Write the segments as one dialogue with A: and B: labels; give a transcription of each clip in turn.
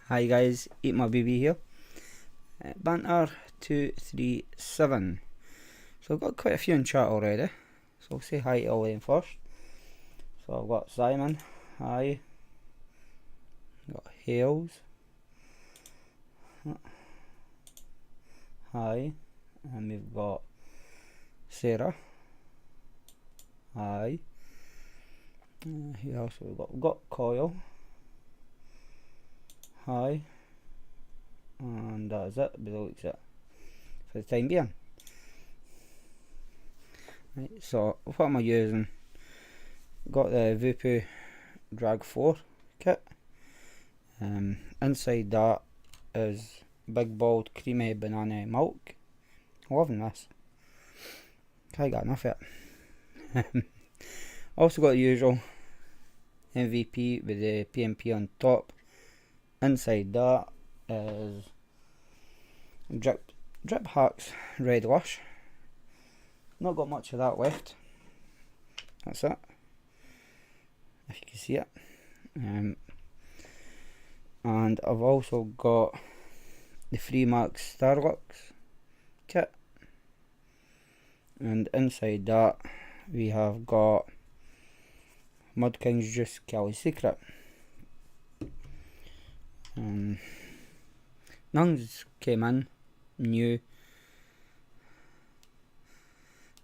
A: Hi guys, EatMaBB here. Banter 237. So I've got quite a few in chat already. So I'll say hi to all of them first. So I've got Simon, hi. Got Hales, hi. And we've got Sarah, hi. Who else have we got? We've got Coyle, hi. And that is it, by the looks of it, for the time being. Right, so what am I using? Got the Voopoo Drag 4 kit. Inside that is big bold creamy banana milk. Loving this. Can't get enough of it. Also got the usual MVP with the PMP on top. Inside that is Drip Hacks Red Lush. Not got much of that left. That's it, if you can see it. And I've also got the Freemax Starlux kit, and inside that we have got Mud King's Juice Kelly's Secret. None's came in new,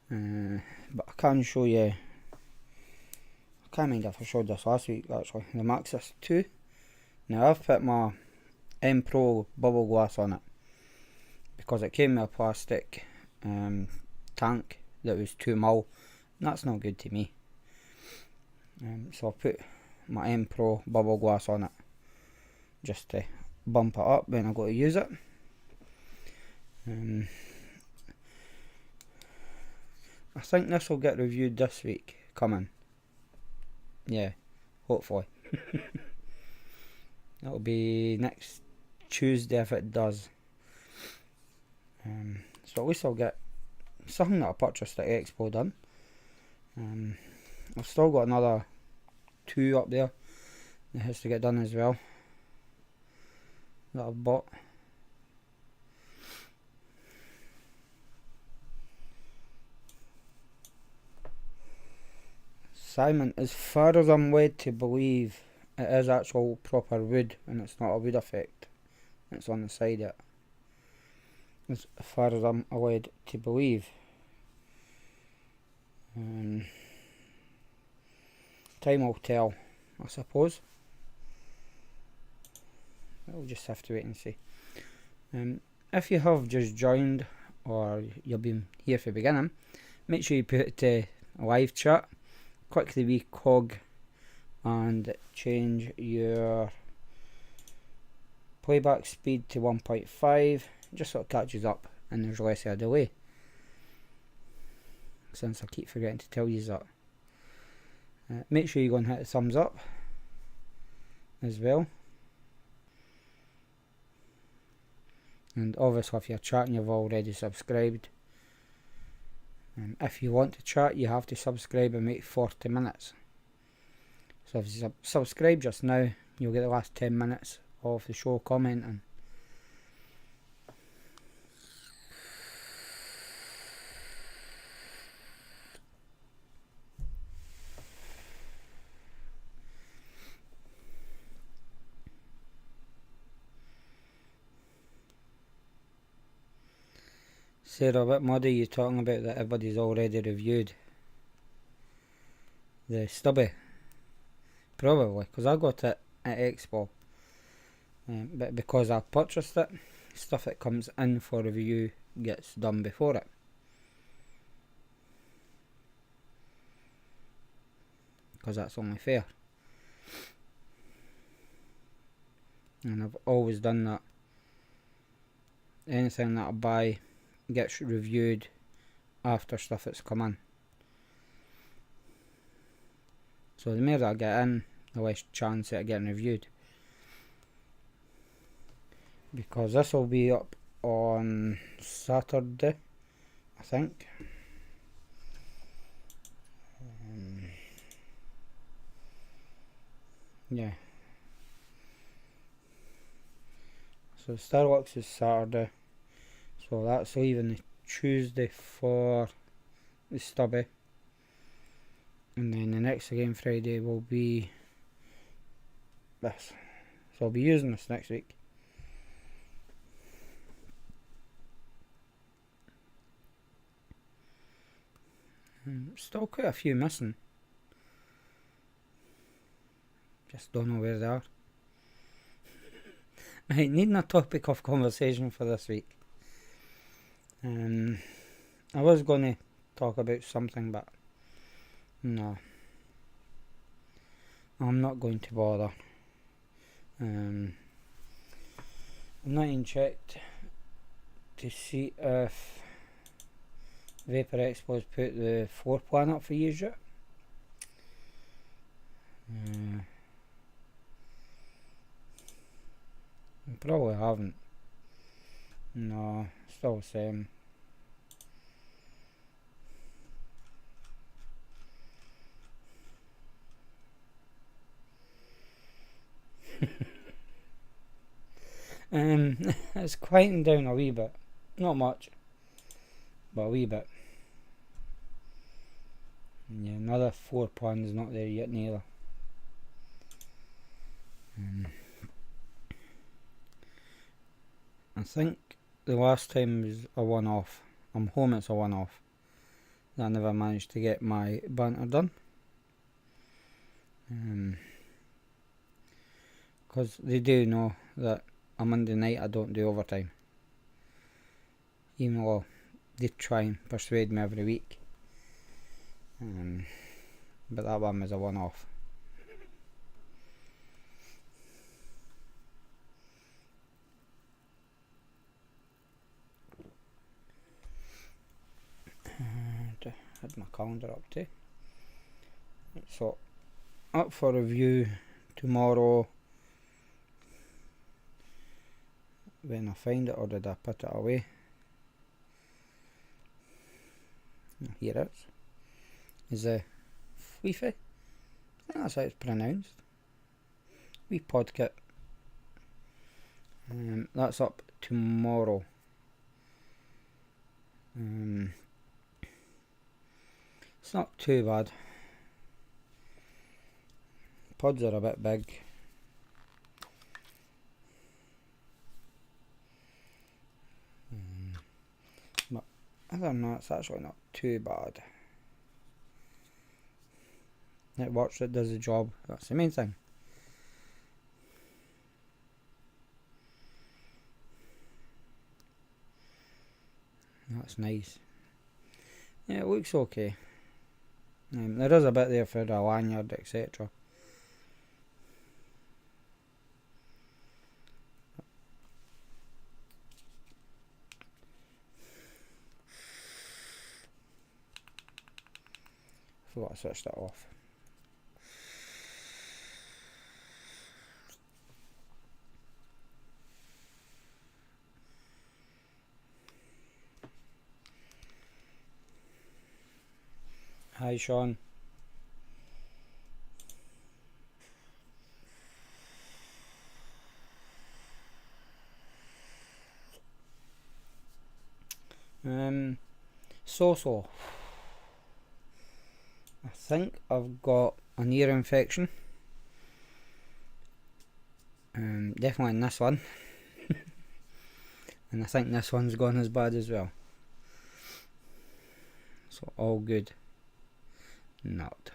A: but I can show you. I can't mind if I showed this last week actually. The Maxis 2. Now I've put my M Pro bubble glass on it because it came with a plastic tank that was 2mm. That's not good to me. So I put my M Pro bubble glass on it just to bump it up when I go to use it. I think this will get reviewed this week coming. Yeah, hopefully. That'll be next Tuesday if it does. So at least I'll get something that I purchased at Expo done. I've still got another 2 up there that has to get done as well, that I've bought. Simon, as far as I'm led to believe, it is actual proper wood and it's not a wood effect. It's on the side of it. As far as I'm led to believe. Time will tell, I suppose. We'll just have to wait and see. If you have just joined or you've been here from the beginning, make sure you put it to live chat. Click the wee cog and change your playback speed to 1.5, just so it catches up and there's less of a delay, since I keep forgetting to tell you that. Make sure you go and hit the thumbs up as well, and obviously if you're chatting you've already subscribed. If you want to chat you have to subscribe and wait 40 minutes. So if you subscribe just now, you'll get the last 10 minutes of the show commenting. Sarah, what mod are you talking about that everybody's already reviewed? The stubby? Probably, because I got it at Expo. But because I purchased it, stuff that comes in for review gets done before it. Because that's only fair. And I've always done that. Anything that I buy gets reviewed after stuff that's come in. So the more that I get in, the less chance of it getting reviewed. Because this will be up on Saturday, I think. Yeah. So Starbucks is Saturday, so that's leaving the Tuesday for the stubby, and then the next again Friday will be this. So I'll be using this next week. Still quite a few missing. Just don't know where they are. Right, needing a topic of conversation for this week. I was going to talk about something, but no, I'm not going to bother. I'm not even checked to see if Vapor Expo's put the floor plan up for use yet. Probably haven't. No, still the same. It's quieting down a wee bit. Not much, but a wee bit. Yeah, another floor plan is not there yet neither. I think the last time was a one-off. I'm home, it's a one-off. I never managed to get my banter done. Because they do know that a Monday night I don't do overtime. Even though they try and persuade me every week. But that one was a one-off. Had my calendar up too. So, up for review tomorrow. When I find it, or did I put it away? Here it is. A Fleefy? I think that's how it's pronounced. Wee Podkit. That's up tomorrow. It's not too bad. Pods are a bit big. But other than that, it's actually not too bad. It works, it does the job. That's the main thing. That's nice. Yeah, it looks okay. There is a bit there for the lanyard, etc. I forgot I switched that off. Hi Sean. So I think I've got an ear infection. Definitely in this one. And I think this one's gone as bad as well. So all good. Not.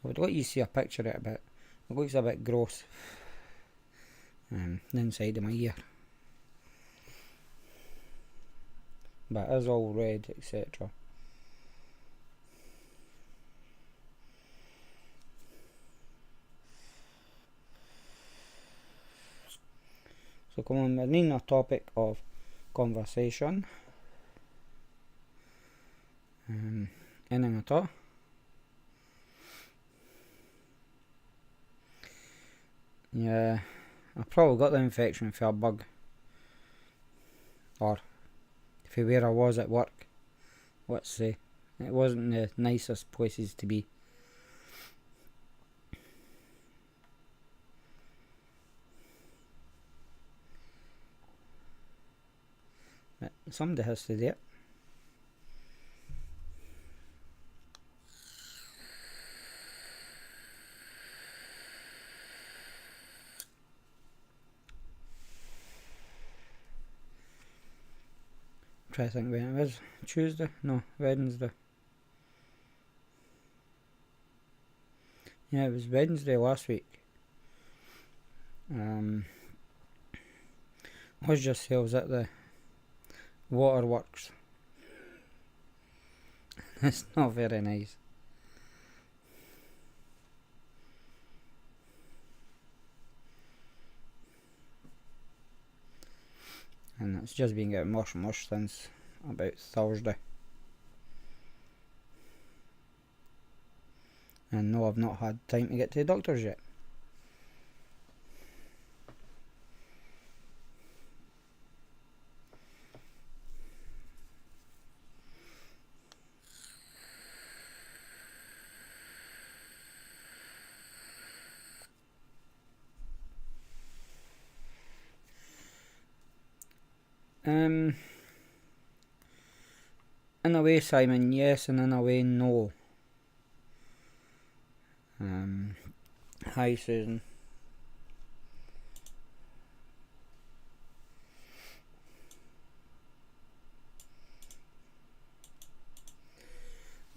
A: I would like you to see a picture of it a bit. It looks a bit gross. The inside of my ear. But it is all red, etc. So come on, we're needing a topic of conversation. Anything at all? Yeah, I probably got the infection for a bug. Or for where I was at work. Let's say. It wasn't the nicest places to be. But somebody has to do it. Try to think when it was. Tuesday? No, Wednesday. Yeah, it was Wednesday last week. Was just sales at the waterworks. It's not very nice. And it's just been getting worse and worse since about Thursday. And no, I've not had time to get to the doctors yet. In a way, Simon, yes, and in a way, no. Hi, Susan.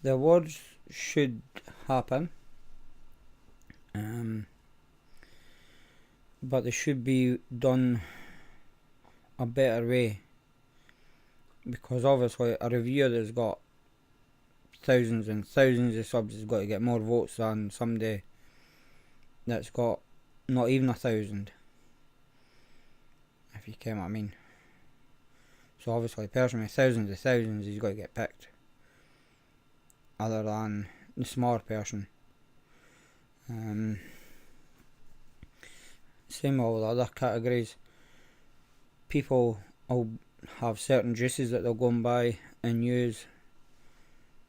A: The awards should happen, but they should be done a better way, because obviously a reviewer that's got thousands and thousands of subs has got to get more votes than somebody that's got not even 1,000, if you get what I mean. So obviously a person with thousands of thousands has got to get picked, other than the smaller person. Same with all the other categories. People will have certain juices that they'll go and buy and use,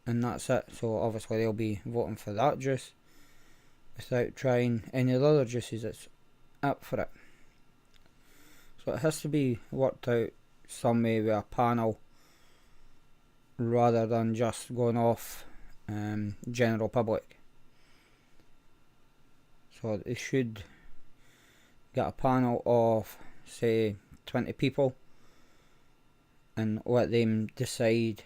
A: and that's it. So obviously they'll be voting for that juice without trying any of the other juices that's up for it. So it has to be worked out some way with a panel, rather than just going off general public. So they should get a panel of, say, 20 people and let them decide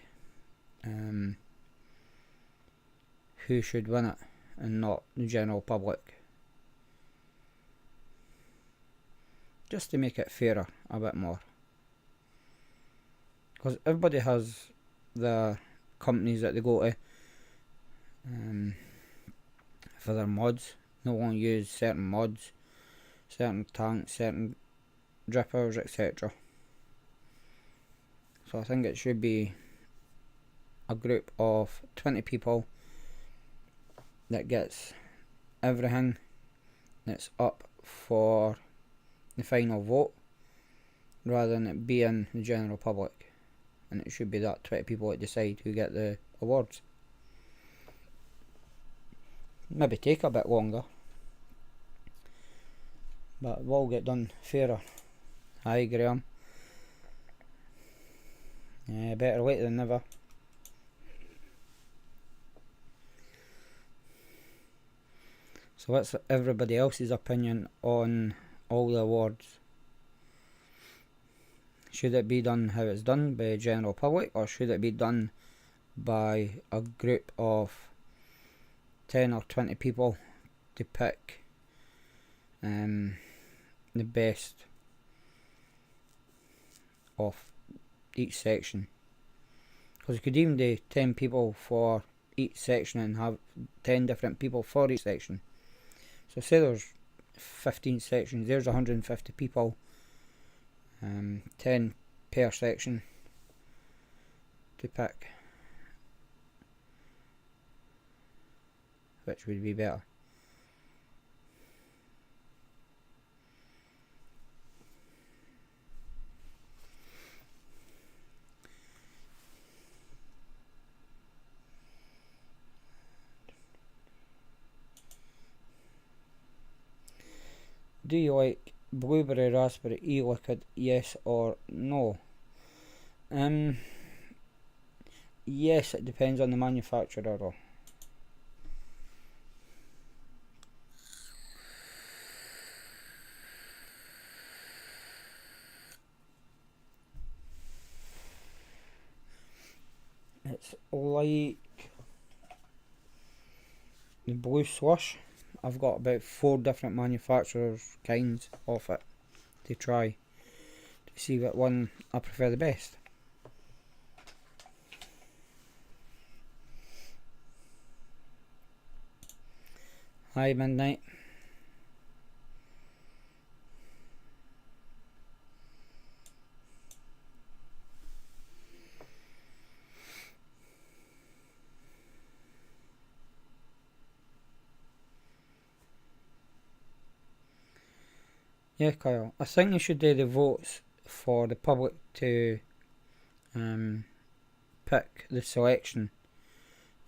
A: who should win it, and not the general public, just to make it fairer a bit more, because everybody has the companies that they go to for their mods. They won't use certain mods, certain tanks, certain drippers, etc. So I think it should be a group of 20 people that gets everything that's up for the final vote, rather than it being the general public. And it should be that 20 people that decide who get the awards. Maybe take a bit longer, but it will get done fairer. Hi, Graham. Yeah, better late than never. So what's everybody else's opinion on all the awards? Should it be done how it's done by the general public, or should it be done by a group of 10 or 20 people to pick the best of each section? Because you could even do 10 people for each section and have 10 different people for each section. So say there's 15 sections, there's 150 people, 10 per section to pick. Which would be better? Do you like blueberry raspberry e-liquid? Yes or no? Yes, it depends on the manufacturer though. It's like the blue slush. I've got about 4 different manufacturers kinds of it to try to see what one I prefer the best. Hi Midnight. Yeah, Kyle. I think you should do the votes for the public to pick the selection,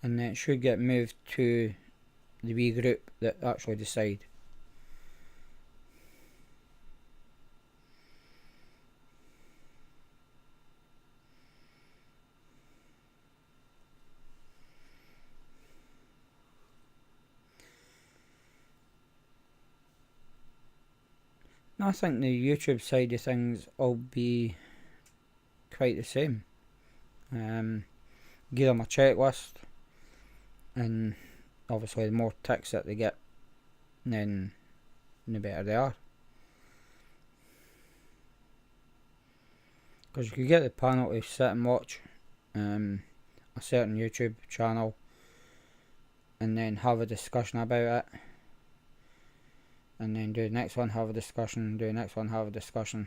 A: and then it should get moved to the wee group that actually decide. I think the YouTube side of things will be quite the same. Give them a checklist, and obviously the more ticks that they get, then the better they are. Because you could get the panel to sit and watch a certain YouTube channel and then have a discussion about it, and then do the next one, have a discussion, do the next one, have a discussion,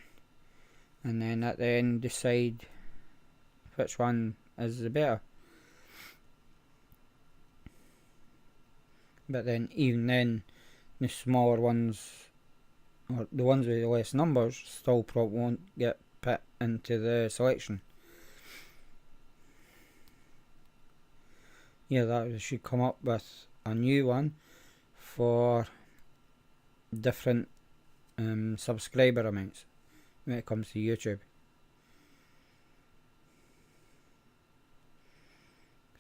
A: and then at the end decide which one is the better. But then even then, the smaller ones, or the ones with the less numbers, still probably won't get put into the selection. Yeah, that should come up with a new one for different subscriber amounts when it comes to YouTube.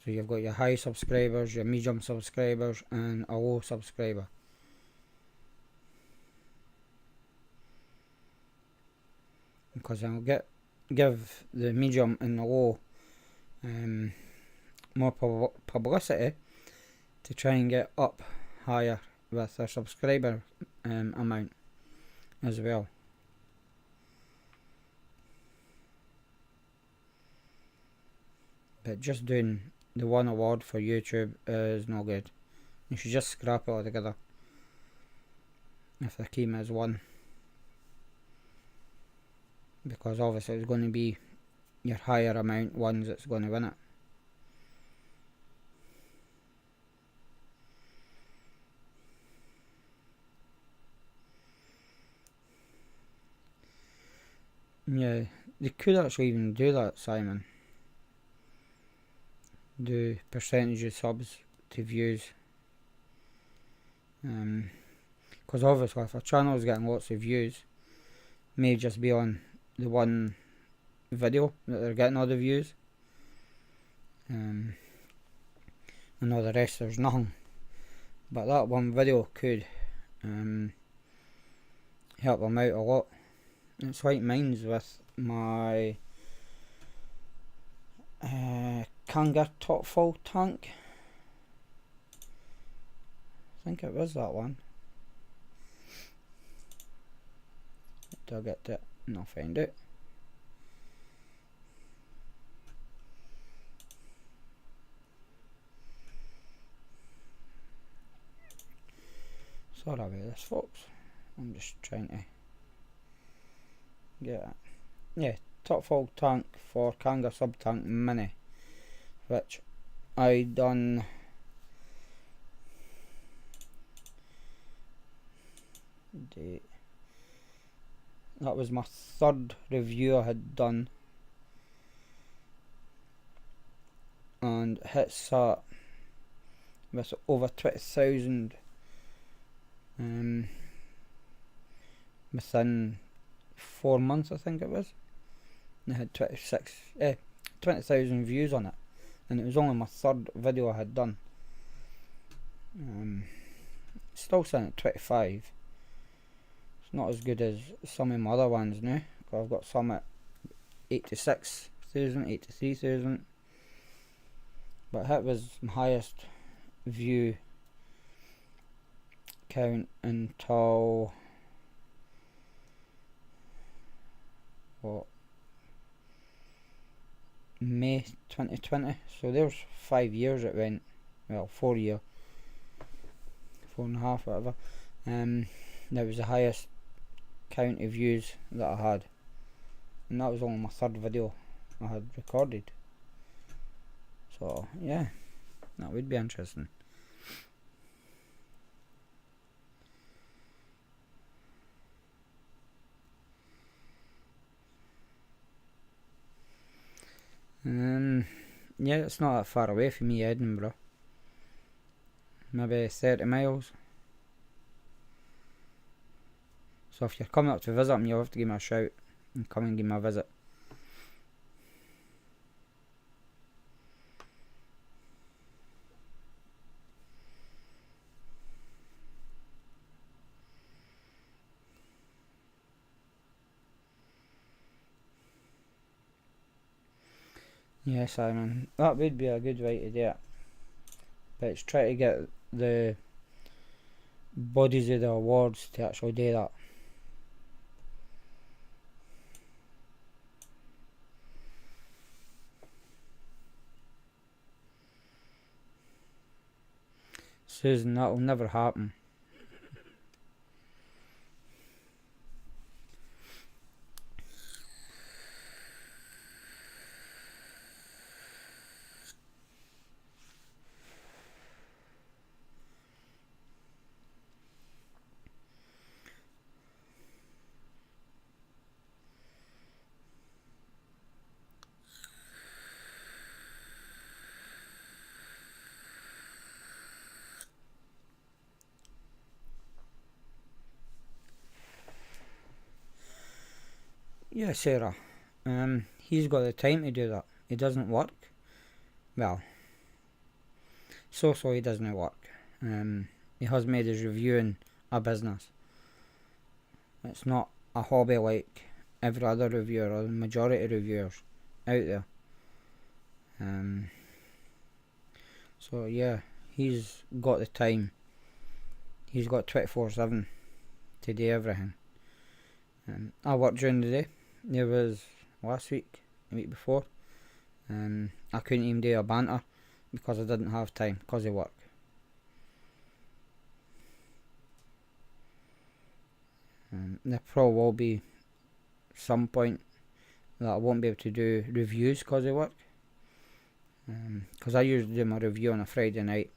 A: So you've got your high subscribers, your medium subscribers, and a low subscriber. Because I'll give the medium and the low more publicity to try and get up higher with their subscriber amount as well. But just doing the one award for YouTube is no good. You should just scrap it altogether if they came as one, because obviously it's going to be your higher amount ones that's going to win it. Yeah, they could actually even do that, Simon. Do percentage of subs to views. Because obviously if a channel is getting lots of views, may just be on the one video that they're getting all the views, and all the rest there's nothing. But that one video could help them out a lot. It's like mine's with my Kanga top full tank. I think it was that one. Did I get it? No, find it. Sorry about this, folks. I'm just trying to get it. Yeah, top full tank for Kanga sub tank mini, which I done that was my 3rd review I had done, and hits that with over 20,000 within 4 months, I think it was. And it had 20,000 views on it, and it was only my third video I had done. Still sitting at 25. It's not as good as some of my other ones now. I've got some at 86,000, 83,000. But that was my highest view count until May 2020. So there's 5 years it went. Well, 4 year, 4.5, whatever. That was the highest count of views that I had, and that was only my third video I had recorded. So yeah, that would be interesting. Yeah, it's not that far away from me, Edinburgh. Maybe 30 miles. So if you're coming up to visit me, you'll have to give me a shout and come and give me a visit. Yeah, Simon, that would be a good way to do it. But it's try to get the bodies of the awards to actually do that. Susan, that'll never happen. Yeah, Sarah. He's got the time to do that. He doesn't work. Well, so he doesn't work. He has made his reviewing a business. It's not a hobby like every other reviewer or the majority of reviewers out there. So yeah, he's got the time. He's got 24/7 to do everything. I work during the day. There was last week, the week before. I couldn't even do a banter because I didn't have time because of work. There probably will be some point that I won't be able to do reviews because of work. Because I usually do my review on a Friday night.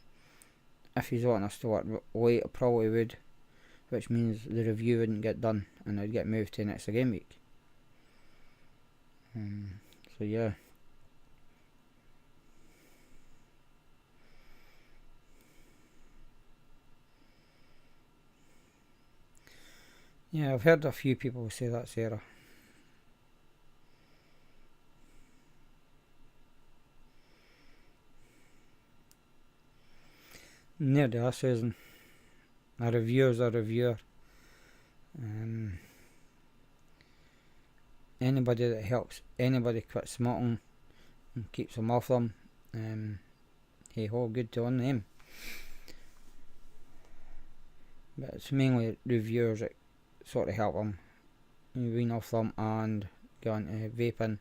A: If he's wanting us to work late, I probably would, which means the review wouldn't get done and it'd get moved to next game week. So yeah. Yeah, I've heard a few people say that, Sarah. No, they are, Susan. A reviewer's a reviewer. Anybody that helps anybody quit smoking and keeps them off them, hey ho, good to on them. But it's mainly reviewers that sort of help them wean off them and go into vaping.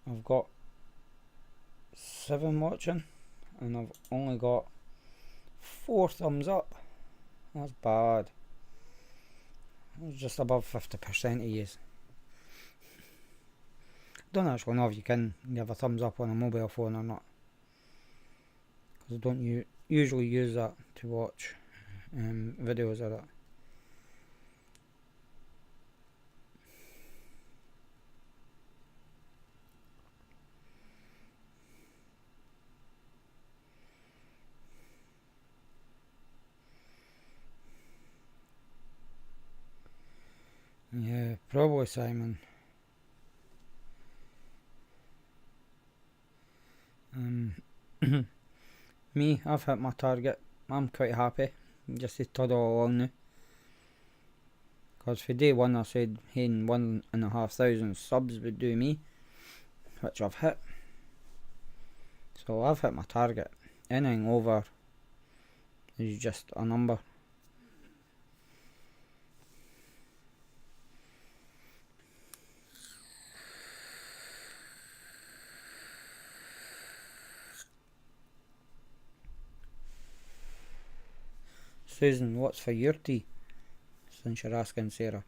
A: I've got 7 watching and I've only got 4 thumbs up. That's bad. It's just above 50% of yous. Don't actually know if you can give a thumbs up on a mobile phone or not, because I don't usually use that to watch videos of that. Yeah, probably Simon. Me, I've hit my target. I'm quite happy. Just to toddle along now. Because for day one I said hitting 1,500 subs would do me, which I've hit. So I've hit my target. Anything over is just a number. Susan, what's for your tea? Since you're asking Sarah.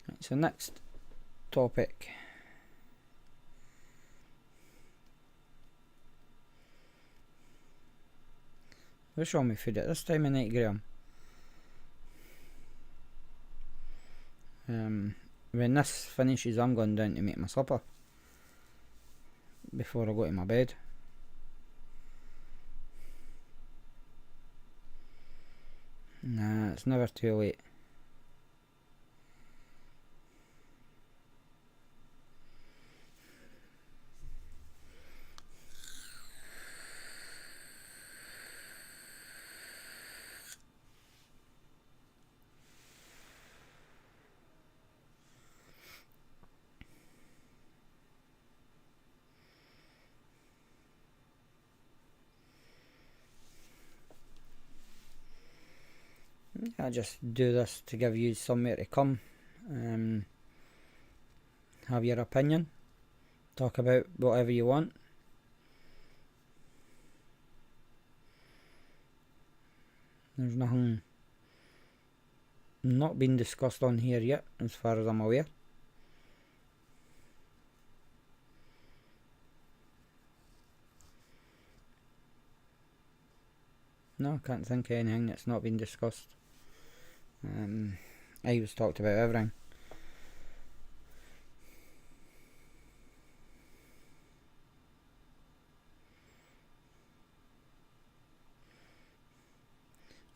A: Right, so next topic. What's wrong with food at this time of night, Graham? When this finishes, I'm going down to make my supper before I go to my bed. Nah, it's never too late. I just do this to give you somewhere to come, have your opinion, talk about whatever you want. There's nothing not been discussed on here yet, as far as I'm aware. No, I can't think of anything that's not been discussed. I was talked about everything.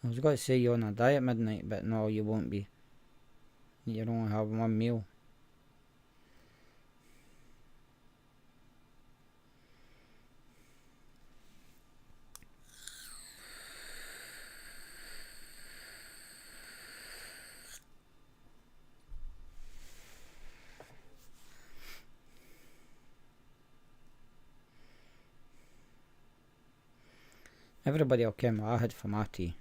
A: I was going to say you're on a diet midnight, but no, you won't be. You only have one meal. Everybody will come what I had for my tea.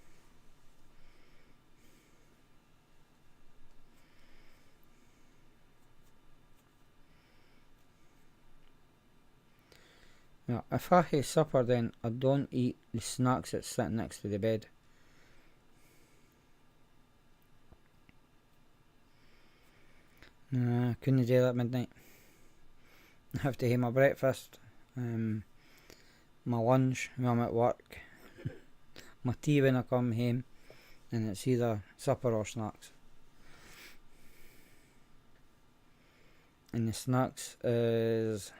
A: Now, if I have supper, then I don't eat the snacks that's sitting next to the bed. Nah, I couldn't do that at midnight. I have to have my breakfast, my lunch when I'm at work, my tea when I come home, and it's either supper or snacks. And the snacks is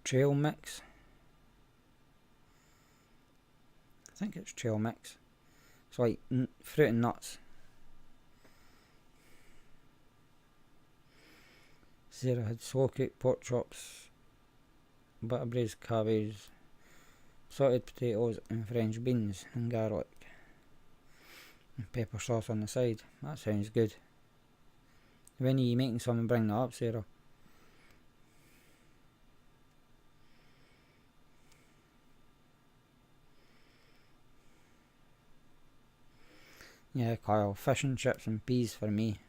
A: trail mix. I think it's trail mix. It's like fruit and nuts. Sarah had slow cooked pork chops, butter braised cabbage, salted potatoes and French beans and garlic, and pepper sauce on the side. That sounds good. When are you making some and bring that up, Sarah? Yeah, Kyle, fish and chips and peas for me.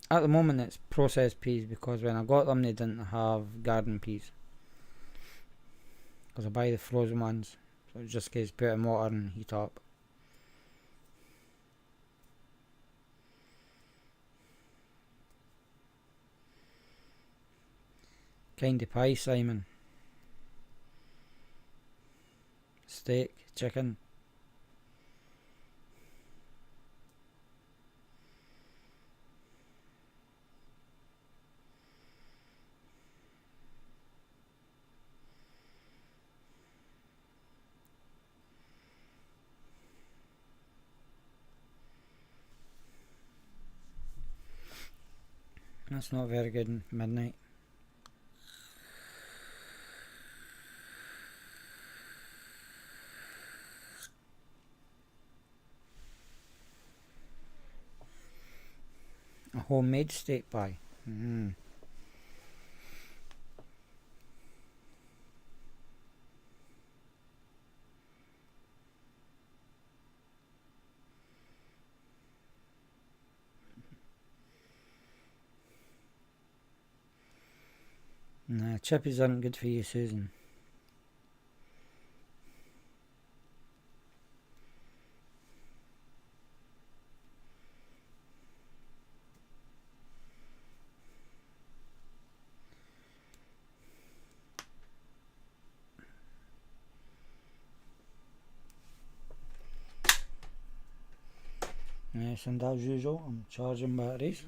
A: At the moment it's processed peas because when I got them they didn't have garden peas. Because I buy the frozen ones, so it just gets put in water and heat up. Kind of pie, Simon? Steak, chicken? That's not very good in midnight. A homemade steak pie. Nah, chippies aren't good for you, Susan. Yes, and as usual, I'm charging batteries.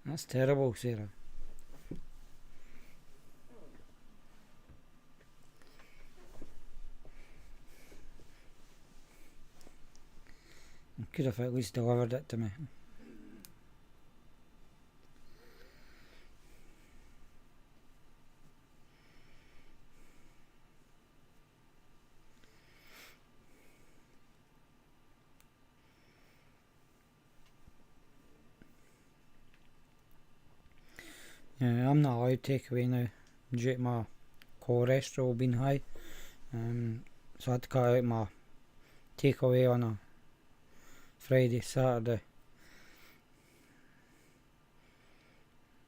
A: That's terrible, Sarah. You could have at least delivered it to me. Yeah, I'm not allowed takeaway now due to my cholesterol being high. So I had to cut out my takeaway on a Friday, Saturday.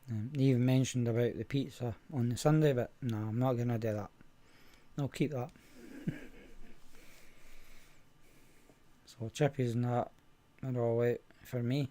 A: They even mentioned about the pizza on the Sunday, but no, I'm not going to do that. I'll keep that. So chippies and that are all out for me.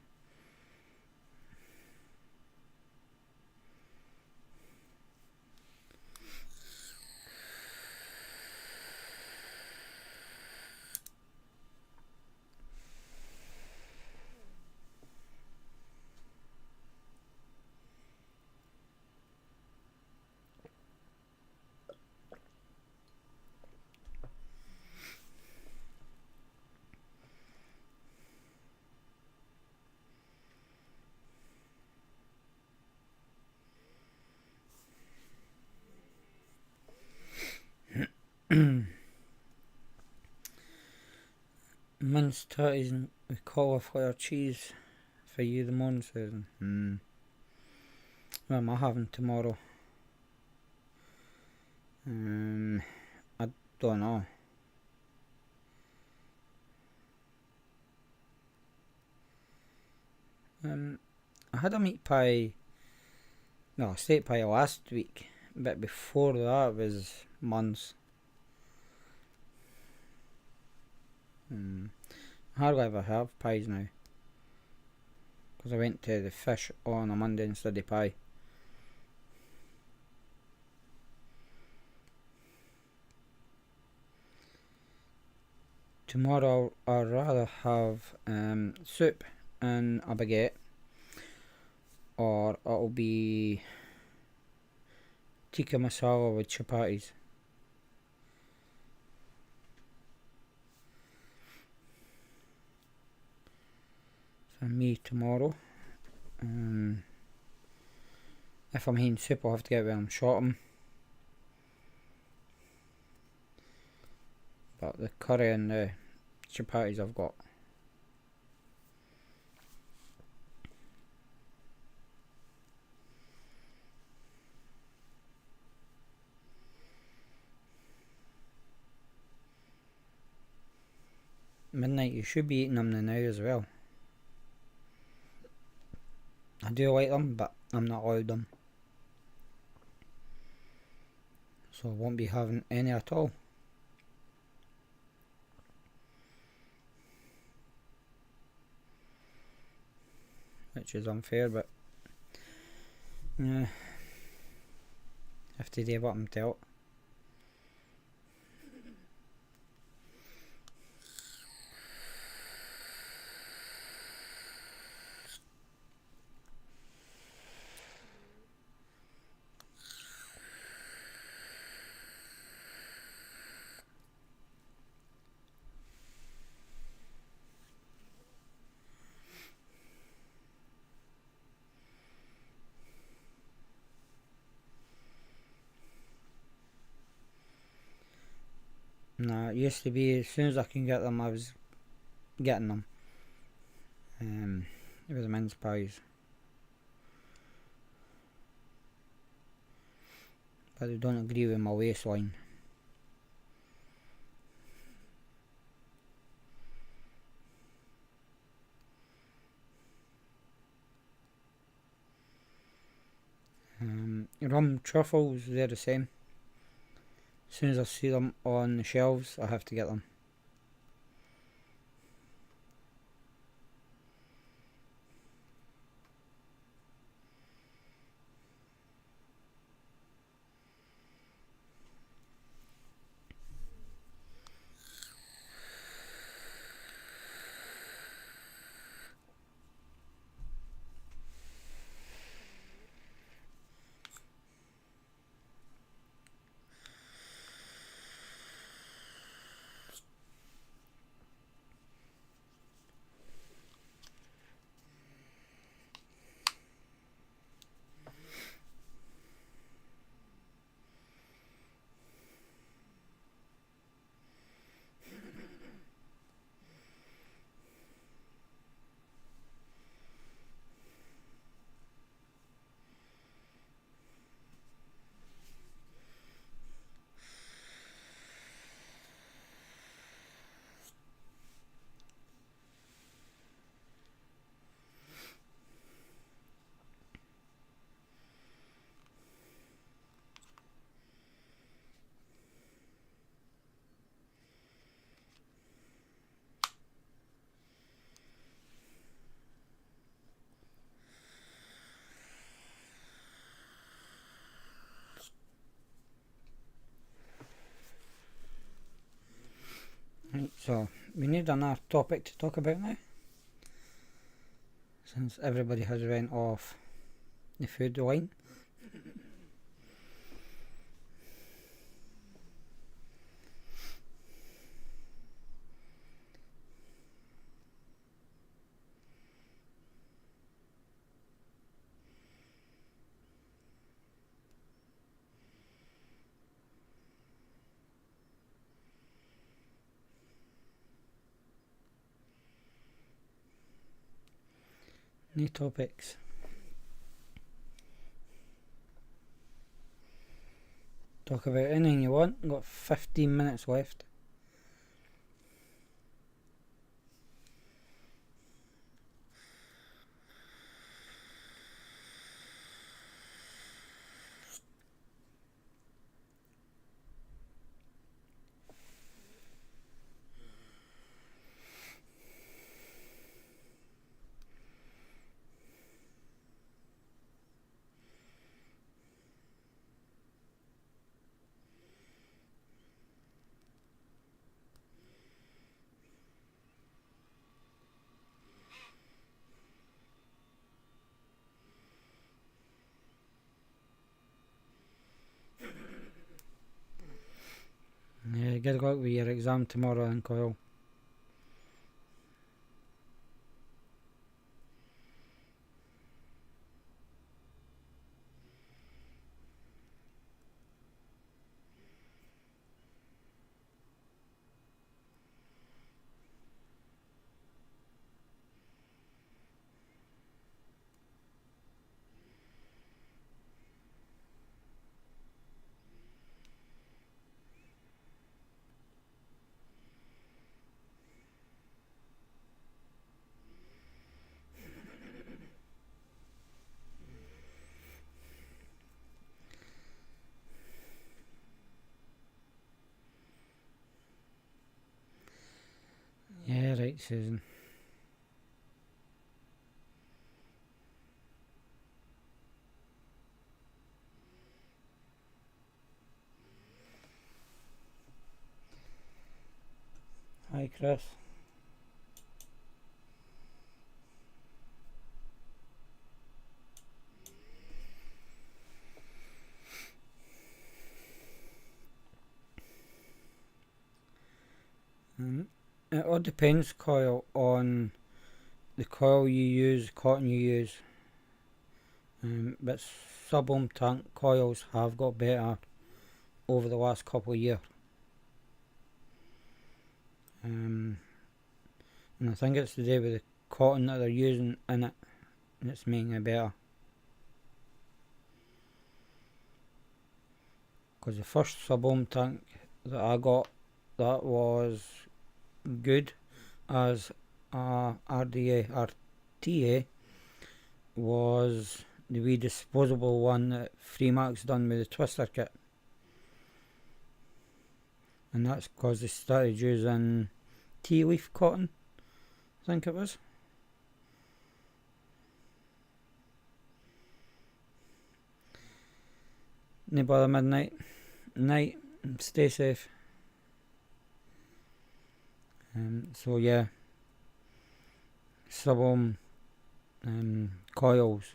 A: Minced tatties with cauliflower cheese for you the morning, Susan. What am I having tomorrow? I don't know. I had a meat pie, no, a steak pie last week, but before that was months. I hardly ever have pies now, because I went to the fish on a Monday instead of pie. tomorrow I'd rather have soup and a baguette, or it'll be tikka masala with chapatis. For me tomorrow. If I'm eating soup, I'll have to get where I'm shopping. But the curry and the chapatis I've got. Midnight, you should be eating them now as well. I do like them, but I'm not allowed them. So I won't be having any at all. Which is unfair, but yeah, have to do what I'm dealt. Nah, it used to be as soon as I can get them, I was getting them. It was a mince pies, but they don't agree with my waistline. Rum truffles, they're the same. As soon as I see them on the shelves, I have to get them. Right, so we need another topic to talk about now, since everybody has went off the food line. New topics. Talk about anything you want. I've got 15 minutes left. good luck with your exam tomorrow then, Kyle. Yeah, right, Susan. Hi, Chris. It all depends, Kyle, on the coil you use, cotton you use. But sub-ohm tank coils have got better over the last couple of years. And I think it's to do with the cotton that they're using in it, and it's making it better. Because the first sub-ohm tank that I got, that was good as a RDA, RTA, was the wee disposable one that Freemax done with the twister kit. And that's because they started using tea leaf cotton, I think it was. No bother midnight. Night. Stay safe. So yeah, sub-ohm coils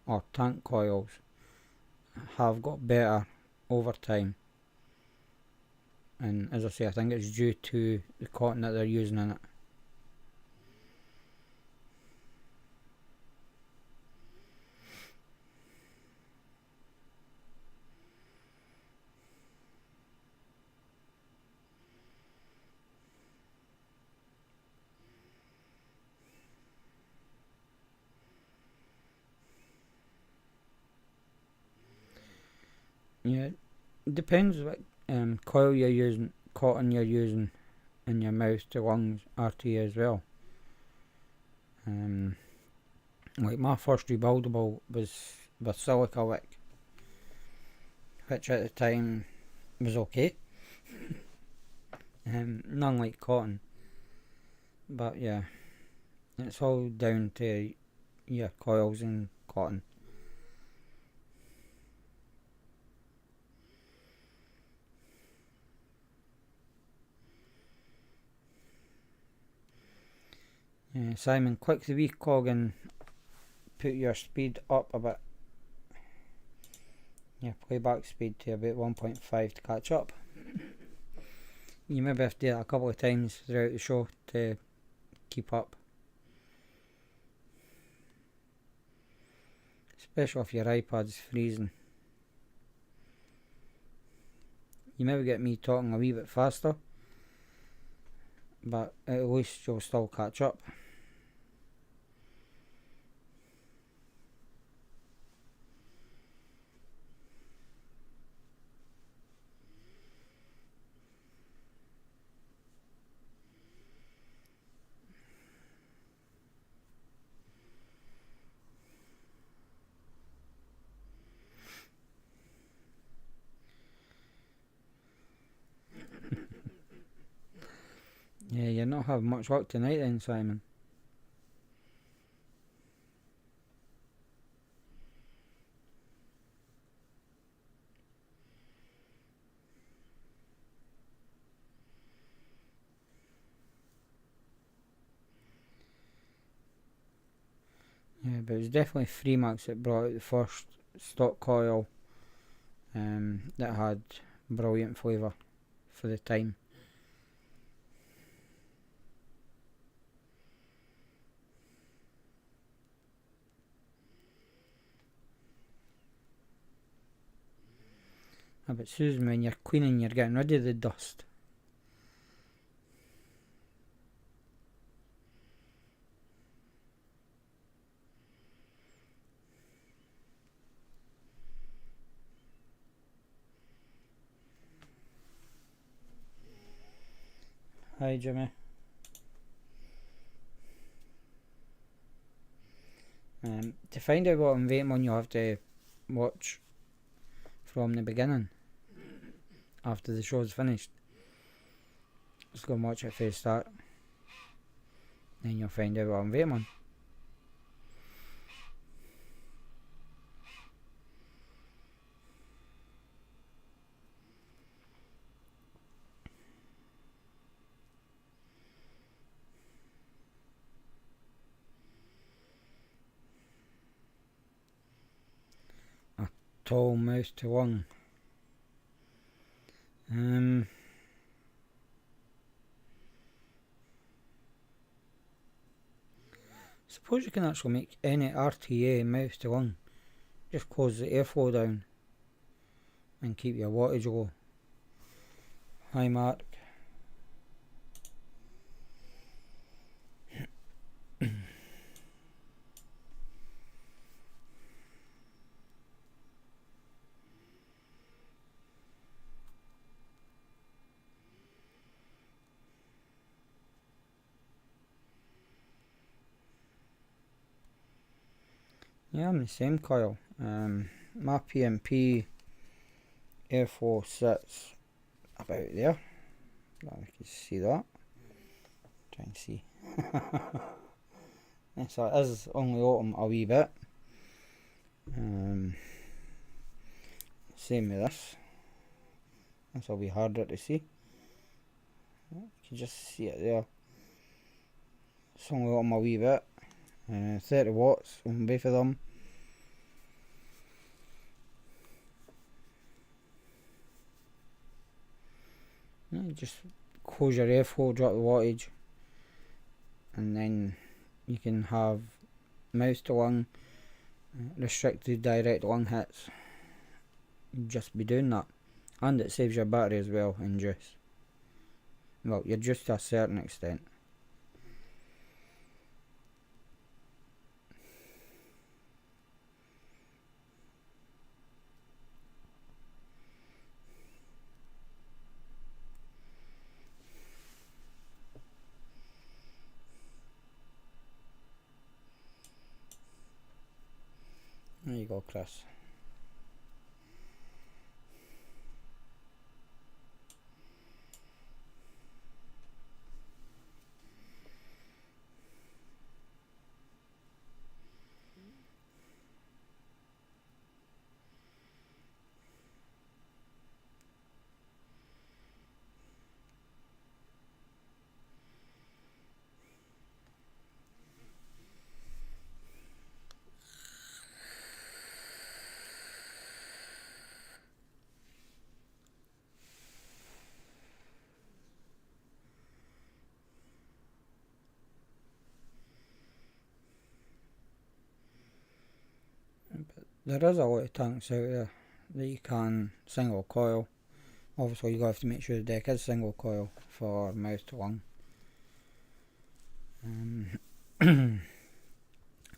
A: or tank coils have got better over time, and as I say, I think it's due to the cotton that they're using in it. Yeah, it depends what coil you're using, cotton you're using in your mouth to lungs RT as well. Like my first rebuildable was with silica wick, which at the time was okay. None like cotton, but yeah, it's all down to your coils and cotton. Simon, click the wee cog and put your speed up a bit. Yeah, playback speed to about 1.5 to catch up. You maybe have to do that a couple of times throughout the show to keep up. Especially if your iPad's freezing. You maybe get me talking a wee bit faster, but at least you'll still catch up. Yeah, you're not having much luck tonight then, Simon. Yeah, but it was definitely Freemax that brought out the first stock coil that had brilliant flavour for the time. But Susan, when you're cleaning, you're getting rid of the dust. Hi Jimmy. To find out what I'm waiting on, you have to watch from the beginning. After the show's finished, just go and watch it from the start. Then you'll find out what I'm waiting on. A tall mouth to lung. Suppose you can actually make any RTA mouth to lung. Just close the airflow down and keep your wattage low. Hi Mark. Yeah, I'm the same, Kyle. My PMP airflow sits about there. I can see that. Try and see. Yeah, so it is only open a wee bit. Same with this. This will be harder to see. You can just see it there. It's only open a wee bit. 30 watts on both of them. Just close your airflow, drop the wattage, and then you can have mouth to lung, restricted direct lung hits. Just be doing that, and it saves your battery as well in juice. Well, your juice to a certain extent. There you go, Chris. There is a lot of tanks out there that you can single coil. Obviously you have to make sure the deck is single coil for mouth to lung.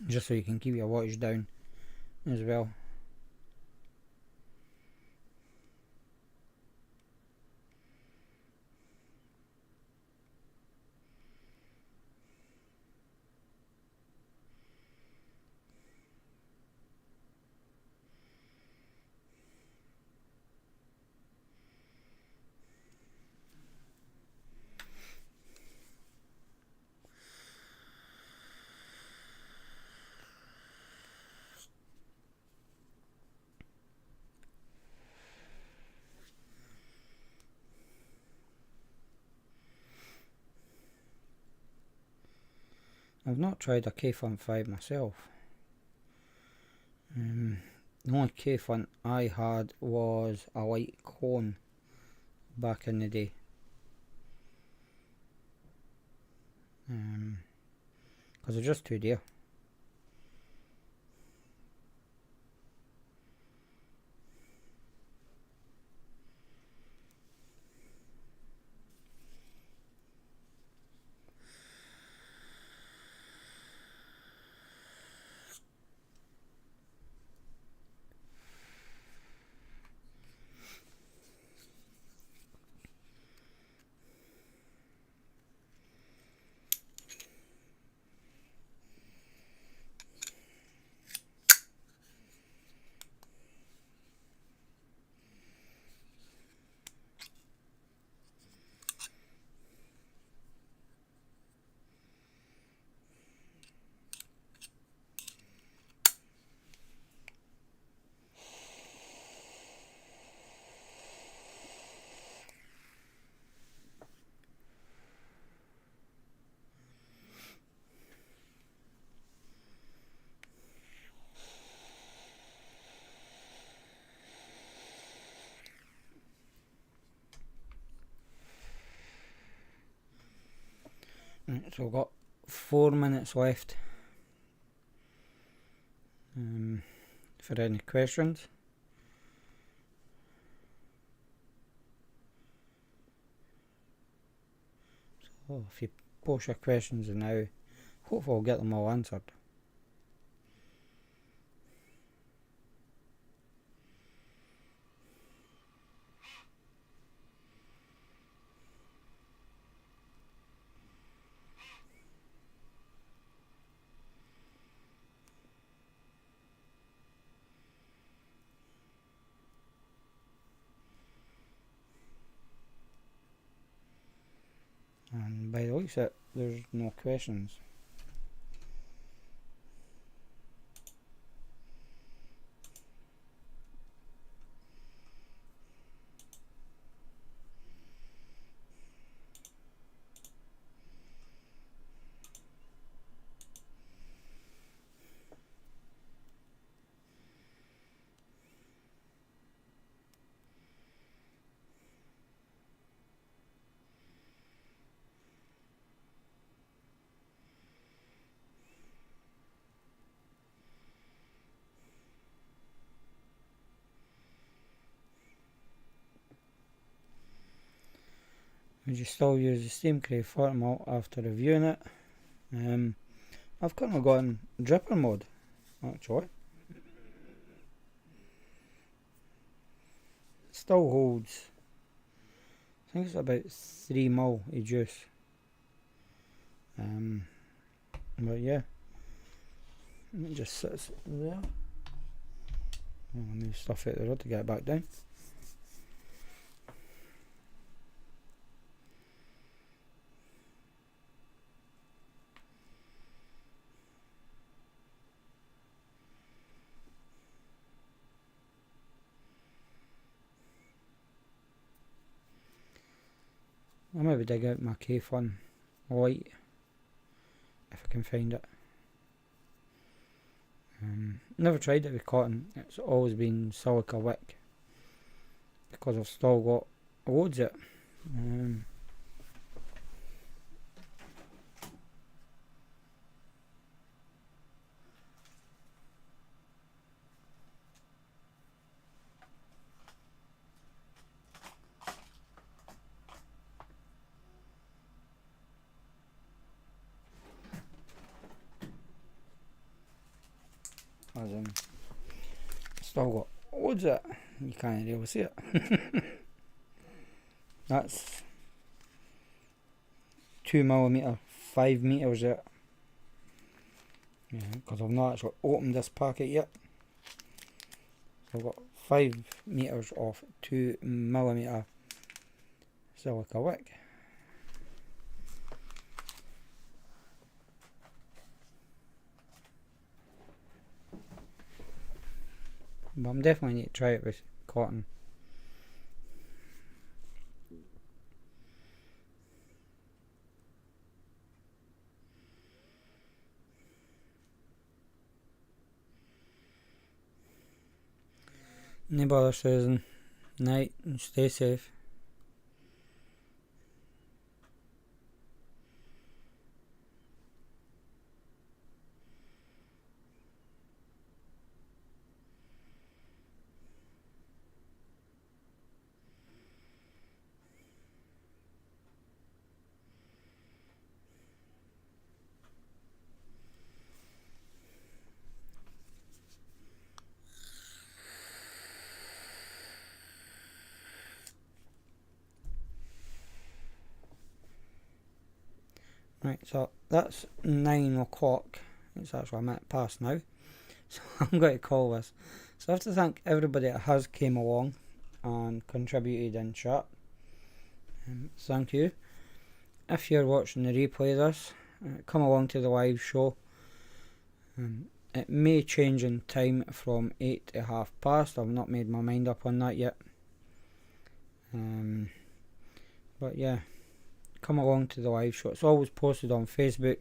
A: Just so you can keep your wattage down as well. I've not tried a K-Fun 5 myself. The only K-Fun I had was a light cone back in the day. Because they're just too dear. Right, so we've got 4 minutes left for any questions. So if you post your questions now, hopefully I'll get them all answered. And by the looks of it, there's no questions. Would you still use the steam crate fart malt after reviewing it? I've currently gone dripper mode, actually. Still holds, I think it's about 3 ml of juice. But yeah, it just sits there. I'll move stuff out the road to get it back down. I'll maybe dig out my K-Fun light if I can find it. Never tried it with cotton. It's always been silica wick because I've still got loads of it. As in, still got loads of it. You can't really see it. That's 2mm, 5 meters of it. Yeah, because I've not actually opened this packet yet. So I've got 5 meters of 2mm silica wick. But I'm definitely need to try it with cotton. No bother, Susan. Night and stay safe. Right, so that's 9 o'clock. It's actually a minute past now. So I'm going to call this. So I have to thank everybody that has came along and contributed in chat. Thank you. If you're watching the replay of this, come along to the live show. It may change in time from 8 to half past. I've not made my mind up on that yet. But yeah, come along to the live show. It's always posted on Facebook.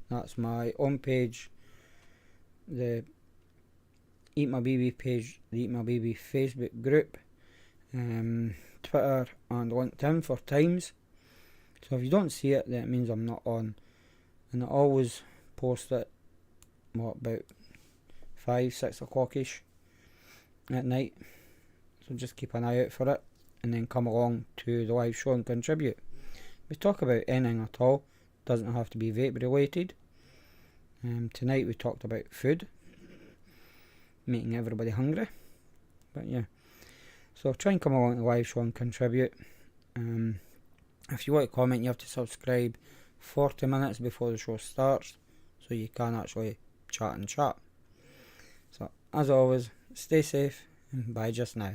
A: That's my own page, the EatMaBB page, the EatMaBB Facebook group, Twitter and LinkedIn for times. So if you don't see it, then it means I'm not on. And I always post it, about 5-6 o'clock-ish at night. So just keep an eye out for it, and then come along to the live show and contribute. We talk about anything at all. Doesn't have to be vape related. Tonight we talked about food, making everybody hungry. But yeah, so try and come along to the live show and contribute. If you want to comment, you have to subscribe 40 minutes before the show starts, so you can actually chat and chat. So as always, stay safe and bye just now.